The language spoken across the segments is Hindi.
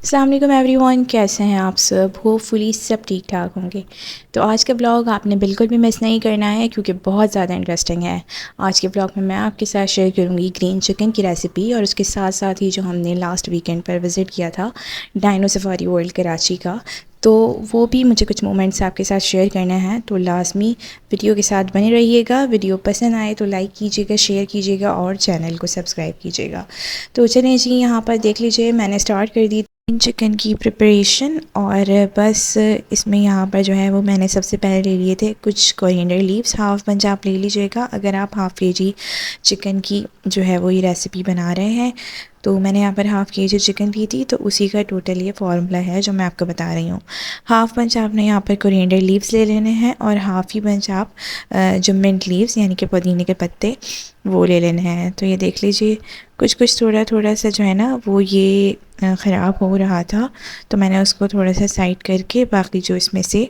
अस्सलाम वालेकुम एवरीवन, कैसे हैं आप सब। होपफुली सब ठीक ठाक होंगे। तो आज का ब्लॉग आपने बिल्कुल भी मिस नहीं करना है क्योंकि बहुत ज़्यादा इंटरेस्टिंग है। आज के ब्लॉग में मैं आपके साथ शेयर करूंगी ग्रीन चिकन की रेसिपी और उसके साथ साथ ही जो हमने लास्ट वीकेंड पर विज़िट किया था डायनो सफारी वर्ल्ड कराची का, तो वो भी मुझे कुछ मोमेंट्स आपके साथ शेयर करना है। तो लाजमी वीडियो के साथ बने रहिएगा। वीडियो पसंद आए तो लाइक कीजिएगा, शेयर कीजिएगा और चैनल को सब्सक्राइब कीजिएगा। तो चलें जी, यहाँ पर देख लीजिए मैंने स्टार्ट कर दी चिकन की प्रिपरेशन। और बस इसमें यहाँ पर जो है वो मैंने सबसे पहले ले लिए थे कुछ कोरिएंडर लीव्स। हाफ़ बंच आप ले लीजिएगा अगर आप हाफ़ केजी चिकन की जो है वो ये रेसिपी बना रहे हैं। तो मैंने यहाँ पर हाफ़ केजी चिकन ली थी, तो उसी का टोटल ये फार्मूला है जो मैं आपको बता रही हूँ। हाफ़ बंच आपने यहाँ पर कोरिएंडर लीव्स ले लेने हैं और हाफ़ ही बंच आप जो मिंट लीव्स यानी कि पुदीने के पत्ते वो ले लेने हैं। तो ये देख लीजिए कुछ कुछ थोड़ा थोड़ा सा जो है ना वो ये ख़राब हो रहा था, तो मैंने उसको थोड़ा सा साइड करके बाकी जो इसमें से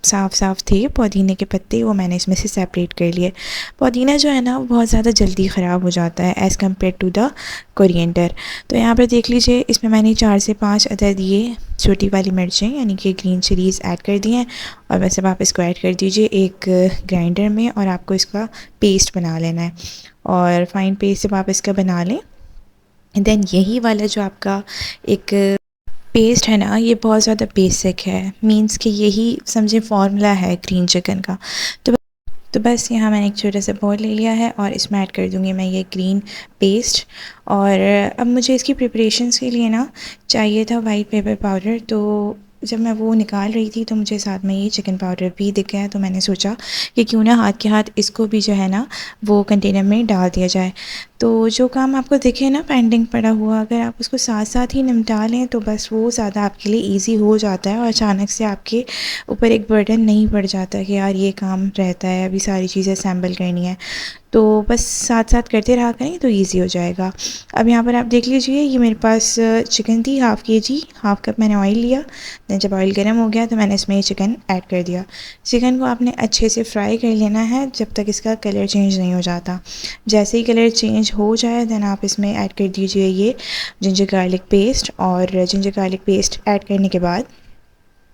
साफ़ साफ़ थे पुदीने के पत्ते वो मैंने इसमें से सेपरेट कर लिए। पुदीना जो है ना वो बहुत ज़्यादा जल्दी ख़राब हो जाता है as compared to the coriander. तो यहाँ पर देख लीजिए इसमें मैंने 4 से 5 अदद ये छोटी वाली मिर्चें यानी कि ग्रीन चिलीज़ ऐड कर दी हैं। और बस अब आप इसको ऐड कर दीजिए एक ग्राइंडर में और आपको इसका पेस्ट बना लेना है। और फाइन पेस्ट जब आप इसका बना लें देन यही वाला जो आपका एक पेस्ट है ना ये बहुत ज़्यादा बेसिक है, मींस कि यही समझे फार्मूला है ग्रीन चिकन का। तो बस यहाँ मैंने एक छोटा सा बॉल ले लिया है और इसमें ऐड कर दूँगी मैं ये ग्रीन पेस्ट। और अब मुझे इसकी प्रिपरेशंस के लिए ना चाहिए था वाइट पेपर पाउडर। तो जब मैं वो निकाल रही थी तो मुझे साथ में ये चिकन पाउडर भी दिख गया, तो मैंने सोचा कि क्यों ना हाथ के हाथ इसको भी जो है ना वो कंटेनर में डाल दिया जाए। तो जो काम आपको दिखे ना पेंडिंग पड़ा हुआ, अगर आप उसको साथ साथ ही निपटा लें तो बस वो ज़्यादा आपके लिए ईजी हो जाता है और अचानक से आपके ऊपर एक बर्डन नहीं पड़ जाता कि यार ये काम रहता है अभी सारी चीज़ें असेंबल करनी है। तो बस साथ साथ करते रहा करें तो इजी हो जाएगा। अब यहाँ पर आप देख लीजिए ये मेरे पास चिकन थी हाफ़ केजी, हाफ़ कप मैंने ऑयल लिया। दैन जब ऑयल गर्म हो गया तो मैंने इसमें ये चिकन ऐड कर दिया। चिकन को आपने अच्छे से फ्राई कर लेना है जब तक इसका कलर चेंज नहीं हो जाता। जैसे ही कलर चेंज हो जाए दैन आप इसमें ऐड कर दीजिए ये जिंजर गार्लिक पेस्ट। और जिंजर गार्लिक पेस्ट ऐड करने के बाद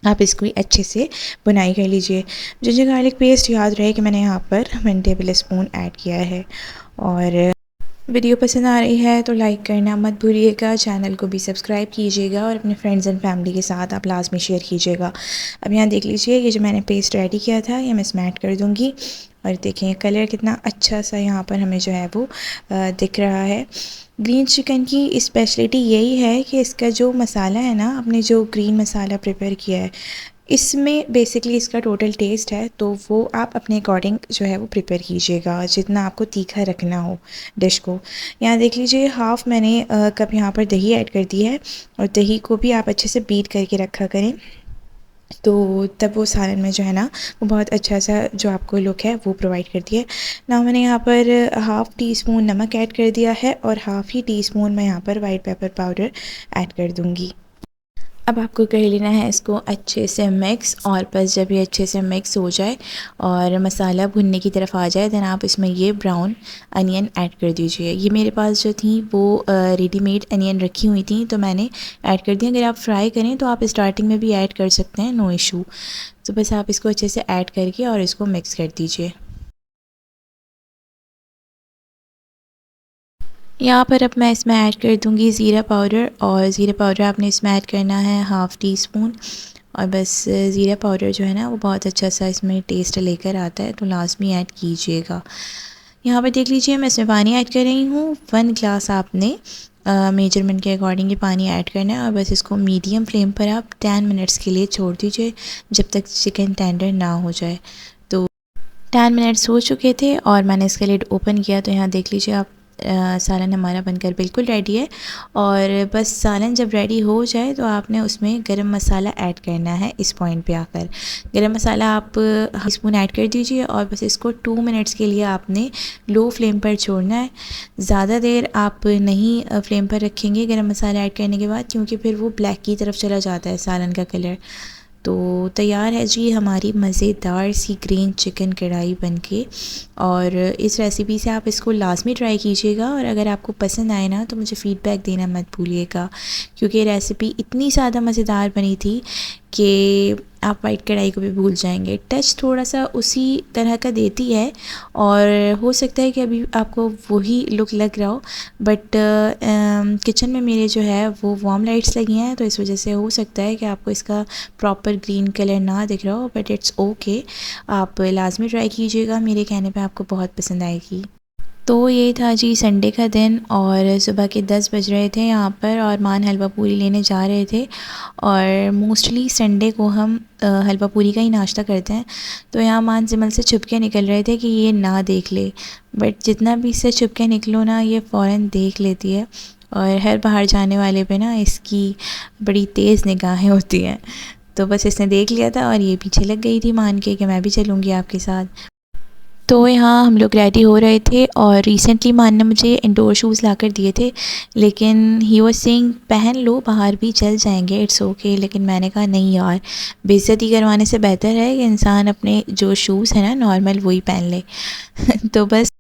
आप इसको अच्छे से बुनाई कर लीजिए। जिंजर गार्लिक पेस्ट याद रहे कि मैंने यहाँ पर 1 टेबल स्पून ऐड किया है। और वीडियो पसंद आ रही है तो लाइक करना मत भूलिएगा, चैनल को भी सब्सक्राइब कीजिएगा और अपने फ्रेंड्स एंड फैमिली के साथ आप लाजमी शेयर कीजिएगा। अब यहाँ देख लीजिए ये जो मैंने पेस्ट रेडी किया था ये मैं इसमें ऐड कर दूँगी। और देखें कलर कितना अच्छा सा यहाँ पर हमें जो है वो दिख रहा है। ग्रीन चिकन की स्पेशलिटी यही है कि इसका जो मसाला है ना, आपने जो ग्रीन मसाला प्रिपेयर किया है इसमें बेसिकली इसका टोटल टेस्ट है, तो वो आप अपने अकॉर्डिंग जो है वो प्रिपेयर कीजिएगा जितना आपको तीखा रखना हो डिश को। यहाँ देख लीजिए हाफ़ मैंने कप यहाँ पर दही ऐड कर दी है और दही को भी आप अच्छे से बीट करके रखा करें, तो तब वो सालन में जो है ना वो बहुत अच्छा सा जो आपको लुक है वो प्रोवाइड करती है ना। मैंने यहाँ पर हाफ़ टी स्पून नमक ऐड कर दिया है और हाफ़ ही टी स्पून मैं यहाँ पर वाइट पेपर पाउडर ऐड कर दूँगी। अब आपको कर लेना है इसको अच्छे से मिक्स। और बस जब ये अच्छे से मिक्स हो जाए और मसाला भुनने की तरफ आ जाए देन आप इसमें ये ब्राउन अनियन ऐड कर दीजिए। ये मेरे पास जो थी वो रेडीमेड अनियन रखी हुई थी तो मैंने ऐड कर दिया। अगर आप फ्राई करें तो आप स्टार्टिंग में भी ऐड कर सकते हैं, नो इशू। तो बस आप इसको अच्छे से ऐड करके और इसको मिक्स कर दीजिए। यहाँ पर अब मैं इसमें ऐड कर दूँगी ज़ीरा पाउडर। और ज़ीरा पाउडर आपने इसमें ऐड करना है हाफ़ टी स्पून। और बस ज़ीरा पाउडर जो है ना वो बहुत अच्छा सा इसमें टेस्ट लेकर आता है, तो लाजमी ऐड कीजिएगा। यहाँ पर देख लीजिए मैं इसमें पानी ऐड कर रही हूँ 1 ग्लास। आपने मेजरमेंट के अकॉर्डिंग ये पानी ऐड करना है और बस इसको मीडियम फ्लेम पर आप 10 मिनट्स के लिए छोड़ दीजिए जब तक चिकन टेंडर ना हो जाए। तो 10 मिनट्स हो चुके थे और मैंने इसका लिड ओपन किया तो यहाँ देख लीजिए आप सालन हमारा बनकर बिल्कुल रेडी है। और बस सालन जब रेडी हो जाए तो आपने उसमें गरम मसाला ऐड करना है। इस पॉइंट पे आकर गरम मसाला आप हाफ स्पून ऐड कर दीजिए और बस इसको 2 मिनट्स के लिए आपने लो फ्लेम पर छोड़ना है। ज़्यादा देर आप नहीं फ्लेम पर रखेंगे गरम मसाला ऐड करने के बाद, क्योंकि फिर वो ब्लैक की तरफ चला जाता है सालन का कलर। तो तैयार है जी हमारी मज़ेदार सी ग्रीन चिकन कढ़ाई बनके। और इस रेसिपी से आप इसको लाज़मी ट्राई कीजिएगा, और अगर आपको पसंद आए ना तो मुझे फ़ीडबैक देना मत भूलिएगा, क्योंकि ये रेसिपी इतनी ज़्यादा मज़ेदार बनी थी कि आप वाइट कढ़ाई को भी भूल जाएंगे। टच थोड़ा सा उसी तरह का देती है, और हो सकता है कि अभी आपको वही लुक लग रहा हो, बट किचन में मेरे जो है वो वार्म लाइट्स लगी हैं, तो इस वजह से हो सकता है कि आपको इसका प्रॉपर ग्रीन कलर ना दिख रहा हो, बट इट्स ओके। आप लाजमी ट्राई कीजिएगा, मेरे कहने पे आपको बहुत पसंद आएगी। तो ये था जी संडे का दिन, और सुबह के 10 बज रहे थे यहाँ पर, और मान हलवा पूरी लेने जा रहे थे। और मोस्टली संडे को हम हलवा पूरी का ही नाश्ता करते हैं। तो यहाँ मान जिमल से छुप के निकल रहे थे कि ये ना देख ले, बट जितना भी इससे छुप के निकलो ना, ये फ़ौरन देख लेती है। और हर बाहर जाने वाले पे ना इसकी बड़ी तेज़ निगाहें होती हैं। तो बस इसने देख लिया था, और ये पीछे लग गई थी मान के कि मैं भी चलूँगी आपके साथ। तो यहाँ हम लोग रेडी हो रहे थे, और रिसेंटली मान ने मुझे इंडोर शूज़ ला कर दिए थे, लेकिन ही वाज सेइंग पहन लो, बाहर भी चल जाएंगे, इट्स ओके। लेकिन मैंने कहा नहीं यार, बेइज्जती करवाने से बेहतर है कि इंसान अपने जो शूज़ है ना नॉर्मल वही पहन ले। तो बस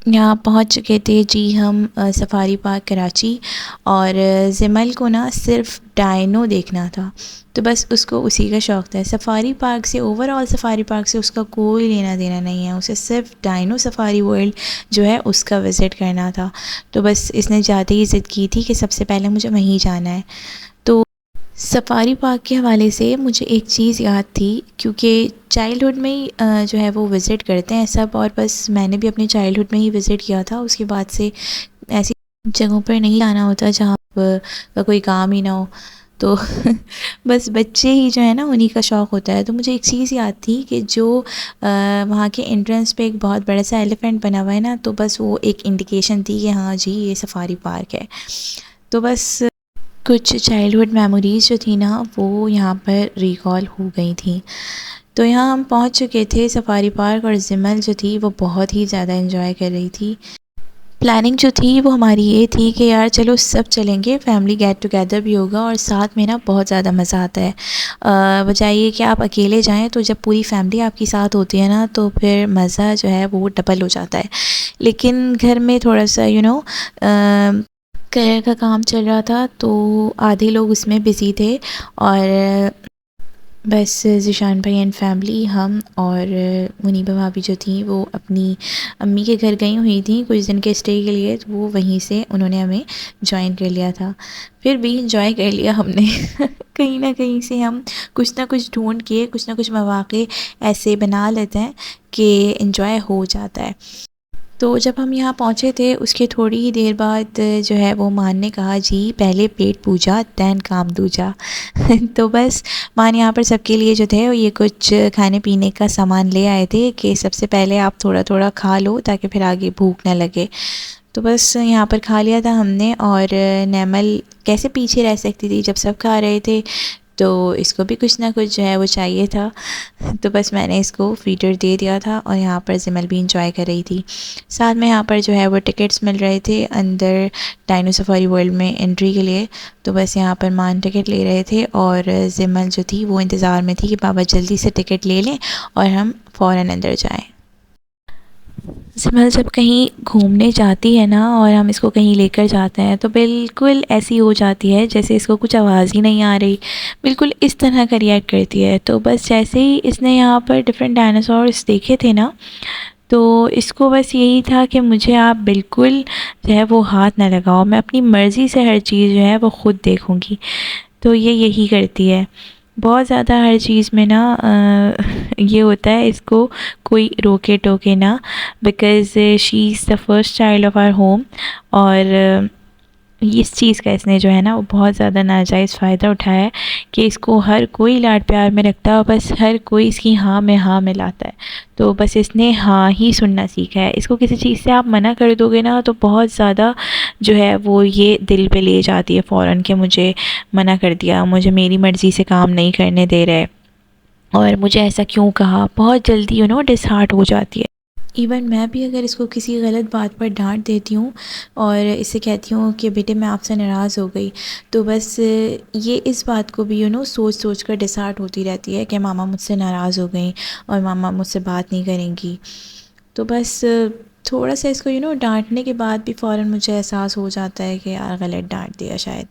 यहाँ पहुँच चुके थे जी हम सफ़ारी पार्क कराची, और ज़िमल को ना सिर्फ डायनो देखना था, तो बस उसको उसी का शौक़ था। सफ़ारी पार्क से, ओवरऑल सफ़ारी पार्क से उसका कोई लेना देना नहीं है, उसे सिर्फ डायनो सफ़ारी वर्ल्ड जो है उसका विज़िट करना था। तो बस इसने जाते ही ज़िद की थी कि सबसे पहले मुझे वहीं जाना है। तो सफ़ारी पार्क के हवाले से मुझे एक चीज़ याद थी, क्योंकि चाइल्डहुड में ही जो है वो विज़िट करते हैं सब, और बस मैंने भी अपने चाइल्डहुड में ही विज़िट किया था। उसके बाद से ऐसी जगहों पर नहीं आना होता जहाँ का कोई काम ही ना हो। तो बस बच्चे ही जो है ना उन्हीं का शौक़ होता है। तो मुझे एक चीज़ याद थी कि जो वहाँ के एंट्रेंस पे एक बहुत बड़ा सा एलिफेंट बना हुआ है ना, तो बस वो एक इंडिकेशन थी कि हाँ जी ये सफ़ारी पार्क है। तो बस कुछ चाइल्डहुड मेमोरीज़ जो थी ना वो यहाँ पर रिकॉल हो गई थी। तो यहाँ हम पहुँच चुके थे सफ़ारी पार्क, और ज़िमल जो थी वो बहुत ही ज़्यादा एंजॉय कर रही थी। प्लानिंग जो थी वो हमारी ये थी कि यार चलो सब चलेंगे, फैमिली गेट टुगेदर भी होगा, और साथ में ना बहुत ज़्यादा मज़ा आता है। बजाय ये कि आप अकेले जाएं, तो जब पूरी फैमिली आपके साथ होती है ना तो फिर मज़ा जो है वो डबल हो जाता है। लेकिन घर में थोड़ा सा कलर का काम चल रहा था, तो आधे लोग उसमें बिज़ी थे, और बस ज़ीशान भाई एंड फैमिली, हम और मुनीबा भाभी जो थी वो अपनी अम्मी के घर गई हुई थी कुछ दिन के स्टे के लिए, तो वो वहीं से उन्होंने हमें जॉइन कर लिया था। फिर भी इंजॉय कर लिया हमने। कहीं ना कहीं से हम कुछ ना कुछ ढूंढ के कुछ ना कुछ मौक़े ऐसे बना लेते हैं कि इंजॉय हो जाता है। तो जब हम यहाँ पहुँचे थे उसके थोड़ी ही देर बाद जो है वो मान ने कहा जी पहले पेट पूजा दैन काम दूजा। तो बस मान यहाँ पर सबके लिए जो थे वो ये कुछ खाने पीने का सामान ले आए थे कि सबसे पहले आप थोड़ा थोड़ा खा लो ताकि फिर आगे भूख ना लगे। तो बस यहाँ पर खा लिया था हमने, और नैमल कैसे पीछे रह सकती थी जब सब खा रहे थे, तो इसको भी कुछ ना कुछ जो है वो चाहिए था। तो बस मैंने इसको फीडर दे दिया था, और यहाँ पर ज़िमल भी इंजॉय कर रही थी। साथ में यहाँ पर जो है वो टिकट्स मिल रहे थे अंदर डायनो सफारी वर्ल्ड में एंट्री के लिए। तो बस यहाँ पर मान टिकट ले रहे थे, और ज़िमल जो थी वो इंतज़ार में थी कि बाबा जल्दी से टिकट ले लें और हम फ़ौरन अंदर जाएँ। ज़िमल जब कहीं घूमने जाती है ना और हम इसको कहीं लेकर जाते हैं तो बिल्कुल ऐसी हो जाती है जैसे इसको कुछ आवाज़ ही नहीं आ रही, बिल्कुल इस तरह का रिएक्ट करती है। तो बस जैसे ही इसने यहाँ पर डिफरेंट डायनासोर्स देखे थे ना, तो इसको बस यही था कि मुझे आप बिल्कुल जो है वो हाथ ना लगाओ, मैं अपनी मर्ज़ी से हर चीज़ जो है वो ख़ुद देखूँगी। तो ये यही करती है बहुत ज़्यादा हर चीज़ में ना। ये होता है इसको कोई रोके टोके ना, because she is the first child of our home, और इस चीज़ का इसने जो है ना वो बहुत ज़्यादा नाजायज़ फ़ायदा उठाया है कि इसको हर कोई लाड प्यार में रखता है, और बस हर कोई इसकी हाँ में हाँ मिलाता है। तो बस इसने हाँ ही सुनना सीखा है। इसको किसी चीज़ से आप मना कर दोगे ना तो बहुत ज़्यादा जो है वो ये दिल पे ले जाती है फ़ौरन कि मुझे मना कर दिया, मुझे मेरी मर्ज़ी से काम नहीं करने दे रहे, और मुझे ऐसा क्यों कहा, बहुत जल्दी डिसहार्ट हो जाती है। इवन मैं भी अगर इसको किसी गलत बात पर डांट देती हूँ और इसे कहती हूँ कि बेटे मैं आपसे नाराज़ हो गई, तो बस ये इस बात को भी सोच सोच कर डिसहार्ट होती रहती है कि मामा मुझसे नाराज़ हो गई और मामा मुझसे बात नहीं करेंगी। तो बस थोड़ा सा इसको डांटने के बाद भी फ़ौरन मुझे एहसास हो जाता है कि यार गलत डांट दिया शायद,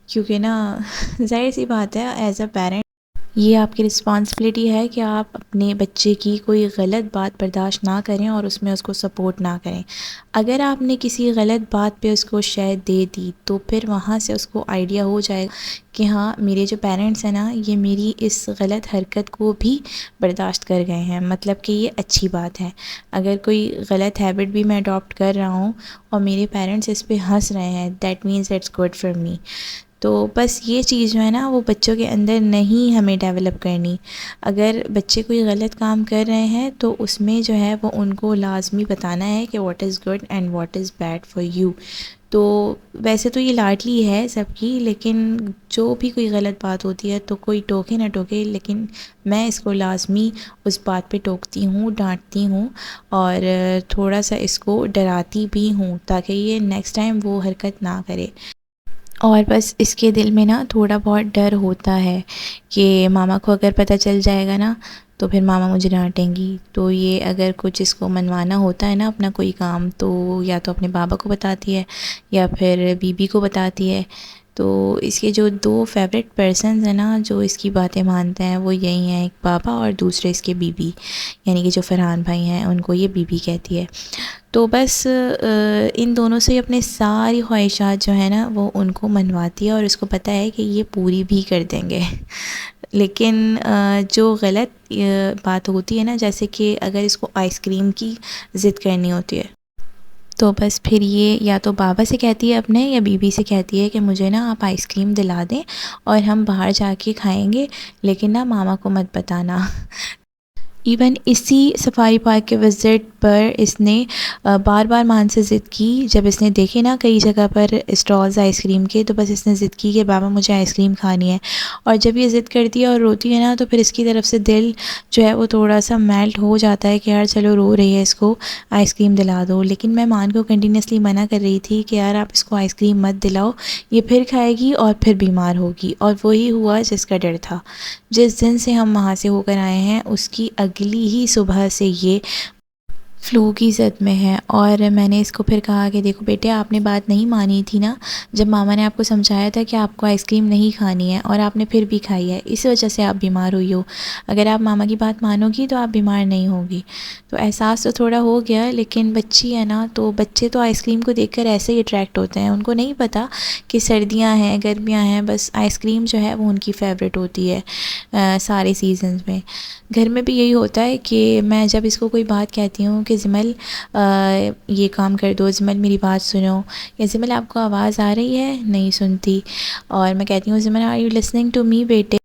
क्योंकि ना ज़ाहिर सी बात है एज़ अ पेरेंट ये आपकी रिस्पॉन्सिबिलिटी है कि आप अपने बच्चे की कोई गलत बात बर्दाश्त ना करें और उसमें उसको सपोर्ट ना करें। अगर आपने किसी गलत बात पे उसको शय दे दी तो फिर वहाँ से उसको आइडिया हो जाएगा कि हाँ मेरे जो पेरेंट्स हैं ना ये मेरी इस गलत हरकत को भी बर्दाश्त कर गए हैं, मतलब कि ये अच्छी बात है। अगर कोई गलत हैबिट भी मैं अडॉप्ट कर रहा हूँ और मेरे पेरेंट्स इस पे हंस रहे हैं, that means it's good for me. तो बस ये चीज़ जो है ना वो बच्चों के अंदर नहीं हमें डेवलप करनी। अगर बच्चे कोई गलत काम कर रहे हैं तो उसमें जो है वो उनको लाज़मी बताना है कि what is good and what is bad for you. तो वैसे तो ये लाडली है सबकी, लेकिन जो भी कोई गलत बात होती है तो कोई टोके ना टोके, लेकिन मैं इसको लाज़मी उस बात पे टोकती हूँ, डांटती हूँ और थोड़ा सा इसको डराती भी हूँ ताकि ये नेक्स्ट टाइम वो हरकत ना करे। और बस इसके दिल में ना थोड़ा बहुत डर होता है कि मामा को अगर पता चल जाएगा ना तो फिर मामा मुझे डांटेंगी। तो ये अगर कुछ इसको मनवाना होता है ना अपना कोई काम, तो या तो अपने बाबा को बताती है या फिर बीबी को बताती है। तो इसके जो दो फेवरेट पर्सन्स हैं ना जो इसकी बातें मानते हैं वो यही हैं, एक बाबा और दूसरे इसके बीबी, यानी कि जो फरहान भाई हैं उनको ये बीबी कहती है। तो बस इन दोनों से अपने सारी ख्वाहिशात जो है ना वो उनको मनवाती है और उसको पता है कि ये पूरी भी कर देंगे। लेकिन जो गलत बात होती है ना, जैसे कि अगर इसको आइसक्रीम की ज़िद करनी होती है तो बस फिर ये या तो बाबा से कहती है अपने या बीबी से कहती है कि मुझे ना आप आइसक्रीम दिला दें और हम बाहर जाके खाएंगे, लेकिन ना मामा को मत बताना। इवन इसी सफारी पार्क के विज़िट पर इसने बार बार मान से ज़िद की। जब इसने देखे ना कई जगह पर स्टॉल्स आइसक्रीम के, तो बस इसने ज़िद की कि बाबा मुझे आइसक्रीम खानी है। और जब ये ज़िद करती है और रोती है ना तो फिर इसकी तरफ से दिल जो है वो थोड़ा सा मेल्ट हो जाता है कि यार चलो रो रही है इसको आइसक्रीम दिला दो। लेकिन मैं मान को कंटिन्यूसली मना कर रही थी कि यार आप इसको आइसक्रीम मत दिलाओ, ये फिर खाएगी और फिर बीमार होगी। और वही हुआ जिसका डर था। जिस दिन से हम वहाँ से होकर आए हैं उसकी अगली ही सुबह से ये फ़्लू की ज़द में है। और मैंने इसको फिर कहा कि देखो बेटे आपने बात नहीं मानी थी ना, जब मामा ने आपको समझाया था कि आपको आइसक्रीम नहीं खानी है और आपने फिर भी खाई है, इस वजह से आप बीमार हुई हो। अगर आप मामा की बात मानोगी तो आप बीमार नहीं होगी। तो एहसास तो थोड़ा हो गया, लेकिन बच्ची है ना, तो बच्चे तो आइसक्रीम को देखकर ऐसे ही अट्रैक्ट होते हैं। उनको नहीं पता कि सर्दियाँ हैं गर्मियाँ हैं, बस आइसक्रीम जो है वो उनकी फ़ेवरेट होती है सारे सीज़न्स में। घर में भी यही होता है कि मैं जब इसको कोई बात कहती हूँ कि ज़िमल ये काम कर दो, ज़िमल मेरी बात सुनो, या ज़िमल आपको आवाज़ आ रही है, नहीं सुनती। और मैं कहती हूँ Zimal are you listening to me बेटे,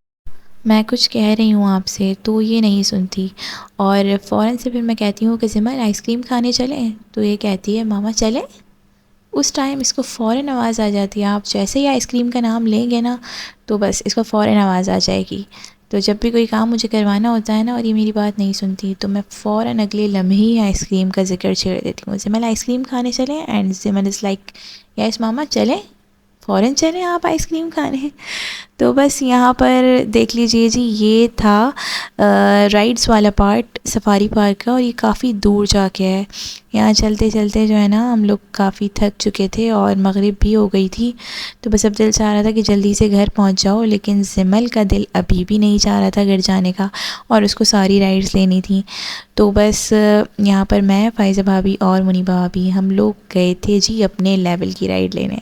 मैं कुछ कह रही हूँ आपसे, तो ये नहीं सुनती। और फ़ौरन से फिर मैं कहती हूँ कि ज़िमल आइसक्रीम खाने चलें, तो ये कहती है मामा चलें। उस टाइम इसको फ़ौरन आवाज़ आ जाती है। आप जैसे ही आइसक्रीम का नाम लेंगे ना तो बस इसको फ़ौरन आवाज़ आ जाएगी। तो जब भी कोई काम मुझे करवाना होता है ना और ये मेरी बात नहीं सुनती तो मैं फ़ौरन अगले लम्हे ही आइसक्रीम का ज़िक्र छेड़ देती हूँ, ज़िमल आइसक्रीम खाने चलें, एंड ज़िमल इज़ लाइक यस मामा चलें, फ़ौरन चलें आप आइसक्रीम खाने। तो बस यहाँ पर देख लीजिए जी, ये था राइड्स वाला पार्ट सफारी पार्क का, और ये काफ़ी दूर जाके है। यहाँ चलते चलते जो है ना हम लोग काफ़ी थक चुके थे और मगरिब भी हो गई थी। तो बस अब दिल चाह रहा था कि जल्दी से घर पहुँच जाओ, लेकिन ज़िमल का दिल अभी भी नहीं चाह रहा था घर जाने का और उसको सारी राइड्स लेनी थी। तो बस यहाँ पर मैं, फ़ाइज़ा भाभी और मुनीबा भाभी हम लोग गए थे जी अपने लेवल की राइड लेने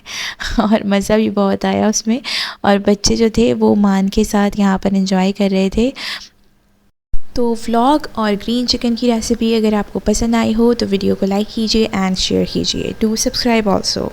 और मज़ा भी बहुत आया उसमें। और बच्चे जो थे वो मान के साथ यहाँ पर एंजॉय कर रहे थे। तो व्लॉग और ग्रीन चिकन की रेसिपी अगर आपको पसंद आई हो तो वीडियो को लाइक कीजिए एंड शेयर कीजिए। Do subscribe also.